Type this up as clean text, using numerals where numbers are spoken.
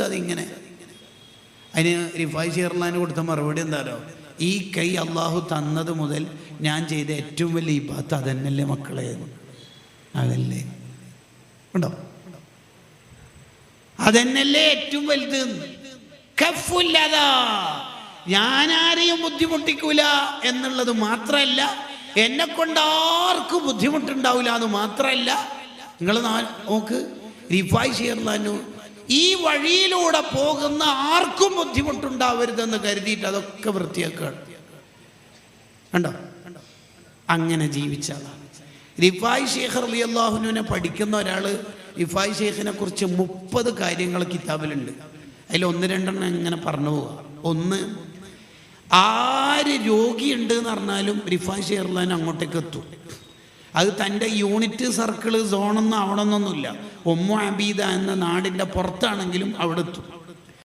അതിങ്ങനെ അതിന് റിഫായ് ഷെയർലാന് കൊടുത്ത മറുപടി എന്താണോ, ഈ കൈ അള്ളാഹു തന്നത് മുതൽ ഞാൻ ചെയ്ത ഏറ്റവും വലിയ ഇബാദത്ത് അതന്നല്ലേ മക്കളെ, അതല്ലേ ഉണ്ടോ, അതന്നല്ലേ ഏറ്റവും വലുത്. കഫുല്ലതാ, ഞാനാരെയും ബുദ്ധിമുട്ടിക്കൂല എന്നുള്ളത് മാത്രമല്ല, എന്നെ കൊണ്ട് ആർക്കും ബുദ്ധിമുട്ടുണ്ടാവില്ല എന്ന് മാത്രമല്ല, നിങ്ങൾ നോക്ക് റിഫായ് ഷെയർലാനു ഈ വഴിയിലൂടെ പോകുന്ന ആർക്കും ബുദ്ധിമുട്ടുണ്ടാവരുതെന്ന് കരുതിയിട്ട് അതൊക്കെ വൃത്തിയാക്കുകയാണ്. കണ്ടോ, അങ്ങനെ ജീവിച്ച ആളാണ് റിഫായ് ഷെയ്ഖ് റളിയല്ലാഹു അൻഹുവിനെ പഠിക്കുന്ന ഒരാൾ. റിഫായ് ഷെയ്ഖിനെ കുറിച്ച് 30 കാര്യങ്ങൾ കിതാബിലുണ്ട്. അതിൽ 1-2 ഇങ്ങനെ പറഞ്ഞു പോവുക. ഒന്ന്, ആര് രോഗിയുണ്ട് എന്ന് പറഞ്ഞാലും റിഫായ് ഷെയ്ഖ് അങ്ങോട്ടേക്ക് എത്തും. അത് തൻ്റെ യൂണിറ്റ് സർക്കിള് സോണൊന്നും അവിടെ നിന്നൊന്നുമില്ല, ഉമ്മു അബീദ എന്ന നാടിൻ്റെ പുറത്താണെങ്കിലും അവിടെ എത്തും.